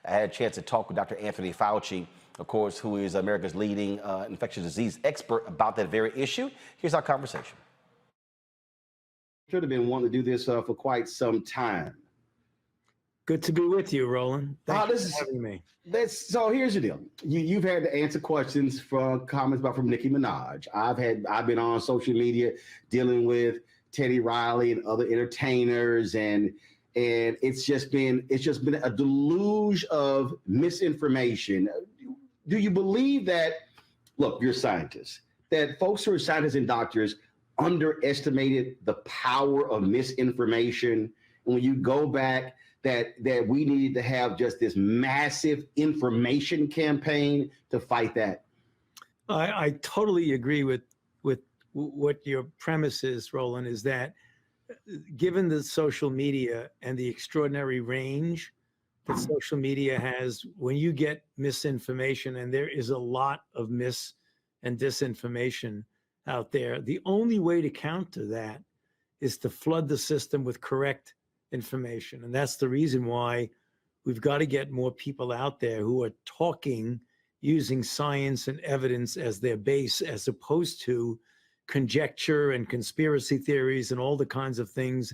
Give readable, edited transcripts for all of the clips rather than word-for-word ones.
I had a chance to talk with Dr. Anthony Fauci, of course, who is America's leading infectious disease expert about that very issue. Here's our conversation. Should have been wanting to do this for quite some time. Good to be with you, Roland. Thank you for having me. So here's the deal. You've had to answer questions from comments from Nicki Minaj. I've been on social media dealing with Teddy Riley and other entertainers, and it's just been a deluge of misinformation. Do you believe that? Look, you're scientists. That folks who are scientists and doctors underestimated the power of misinformation. And when you go back, that we needed to have just this massive information campaign to fight that. I totally agree with what your premise is, Roland, is that given the social media and the extraordinary range that social media has, when you get misinformation, and there is a lot of mis and disinformation out there, the only way to counter that is to flood the system with correct information. And that's the reason why we've got to get more people out there who are talking using science and evidence as their base, as opposed to conjecture and conspiracy theories and all the kinds of things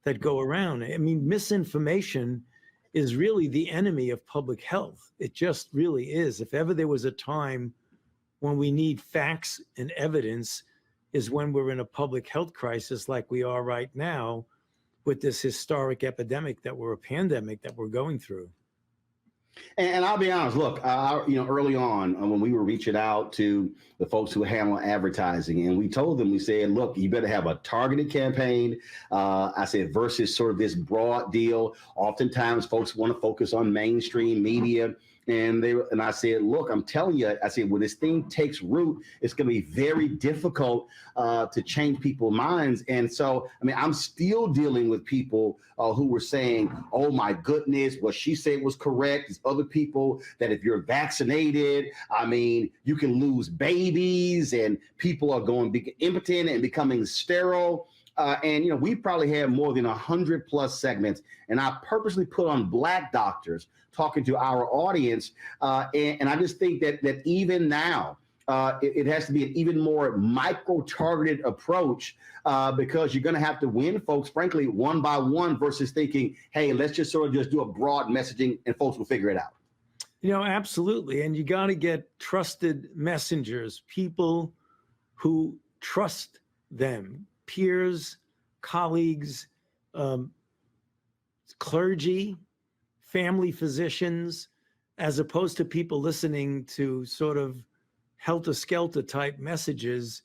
that go around. I mean, misinformation is really the enemy of public health. It just really is. If ever there was a time when we need facts and evidence, is when we're in a public health crisis like we are right now, with this historic epidemic that we're a pandemic that we're going through. And I'll be honest, look, early on when we were reaching out to the folks who handle advertising, and we told them, we said, look, you better have a targeted campaign. I said, versus sort of this broad deal. Oftentimes folks want to focus on mainstream media. And I said, look, I'm telling you, I said, when this thing takes root, it's going to be very difficult to change people's minds. And so, I mean, I'm still dealing with people who were saying, oh, my goodness, what she said was correct. There's other people that if you're vaccinated, I mean, you can lose babies and people are going to be impotent and becoming sterile. And we probably have more than 100+ segments, and I purposely put on Black doctors talking to our audience. And I just think that even now, it has to be an even more micro-targeted approach because you're going to have to win folks, frankly, one by one versus thinking, hey, let's just sort of just do a broad messaging and folks will figure it out. Absolutely. And you got to get trusted messengers, people who trust them, peers, colleagues, clergy, family physicians, as opposed to people listening to sort of helter-skelter type messages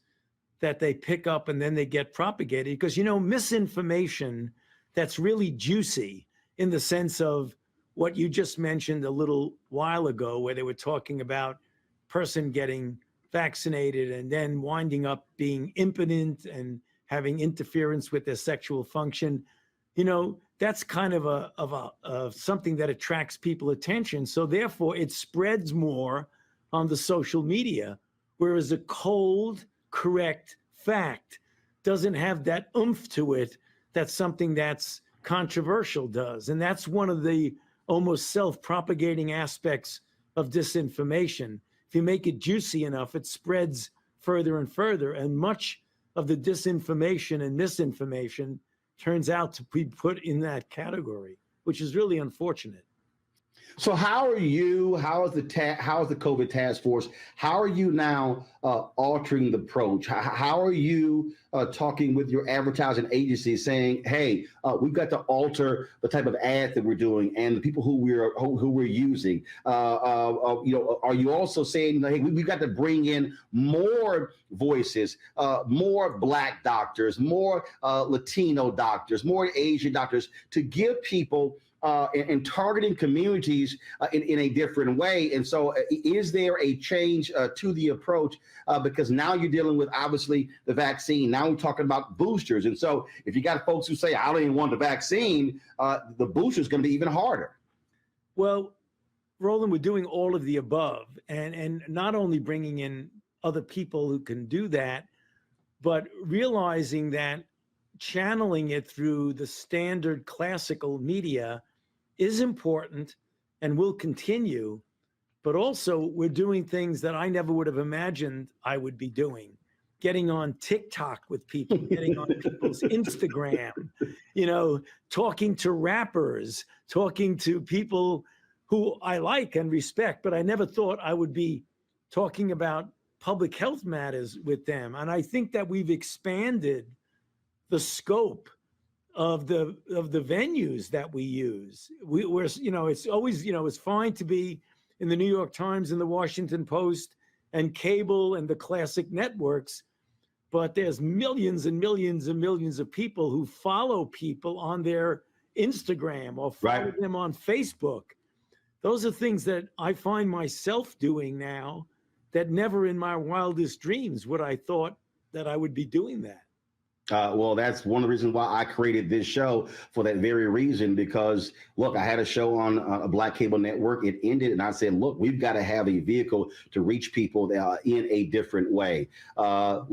that they pick up and then they get propagated. Because, misinformation that's really juicy in the sense of what you just mentioned a little while ago, where they were talking about person getting vaccinated and then winding up being impotent and having interference with their sexual function. That's kind of something that attracts people's attention. So therefore it spreads more on the social media, whereas a cold, correct fact doesn't have that oomph to it that something that's controversial does. And that's one of the almost self-propagating aspects of disinformation. If you make it juicy enough, it spreads further and further. And much of the disinformation and misinformation turns out to be put in that category, which is really unfortunate. So how is the COVID task force, how are you now altering the approach? How are you talking with your advertising agency saying, hey, we've got to alter the type of ads that we're doing and the people who we're using? Are you also saying, hey, we've got to bring in more voices, more Black doctors, more Latino doctors, more Asian doctors to give people and targeting communities in a different way. And so is there a change to the approach? Because now you're dealing with, obviously, the vaccine. Now we're talking about boosters. And so if you got folks who say, I don't even want the vaccine, the booster is going to be even harder. Well, Roland, we're doing all of the above. And not only bringing in other people who can do that, but realizing that channeling it through the standard classical media is important and will continue. But also, we're doing things that I never would have imagined I would be doing. Getting on TikTok with people, getting on people's Instagram, talking to rappers, talking to people who I like and respect, but I never thought I would be talking about public health matters with them. And I think that we've expanded the scope of the venues that we use. We're, it's always, it's fine to be in the New York Times and the Washington Post and cable and the classic networks, but there's millions and millions and millions of people who follow people on their Instagram or follow them on Facebook. Those are things that I find myself doing now that never in my wildest dreams would I thought that I would be doing that. Well, that's one of the reasons why I created this show, for that very reason, because look, I had a show on a black cable network. It ended and I said, look, we've got to have a vehicle to reach people in a different way. The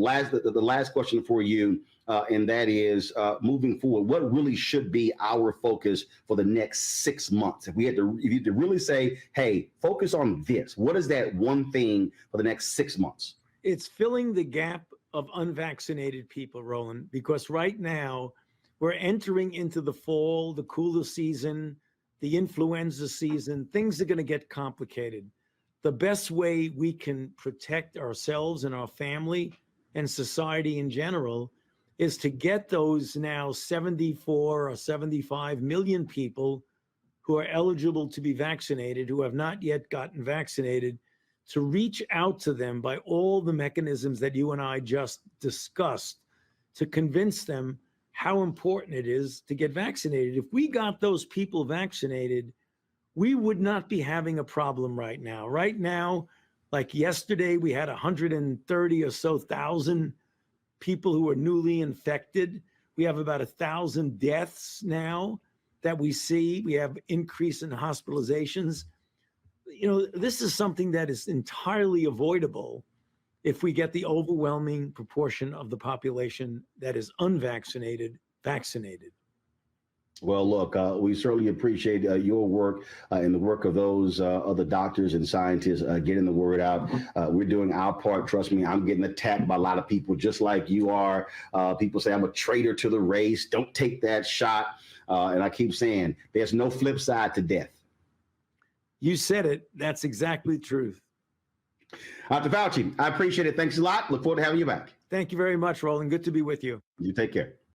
last question for you, and that is moving forward, what really should be our focus for the next 6 months? If you had to really say, hey, focus on this, what is that one thing for the next 6 months? It's filling the gap of unvaccinated people, Roland, because right now we're entering into the fall, the cooler season, the influenza season. Things are going to get complicated. The best way we can protect ourselves and our family and society in general is to get those now 74 or 75 million people who are eligible to be vaccinated, who have not yet gotten vaccinated, to reach out to them by all the mechanisms that you and I just discussed, to convince them how important it is to get vaccinated. If we got those people vaccinated, we would not be having a problem right now. Right now, like yesterday, we had 130 or so thousand people who are newly infected. We have about 1,000 deaths now that we see. We have increase in hospitalizations. This is something that is entirely avoidable if we get the overwhelming proportion of the population that is unvaccinated vaccinated. Well, look, we certainly appreciate your work and the work of those other doctors and scientists getting the word out. We're doing our part. Trust me, I'm getting attacked by a lot of people just like you are. People say I'm a traitor to the race. Don't take that shot. And I keep saying there's no flip side to death. You said it. That's exactly the truth. Dr. Fauci, I appreciate it. Thanks a lot. Look forward to having you back. Thank you very much, Roland. Good to be with you. You take care.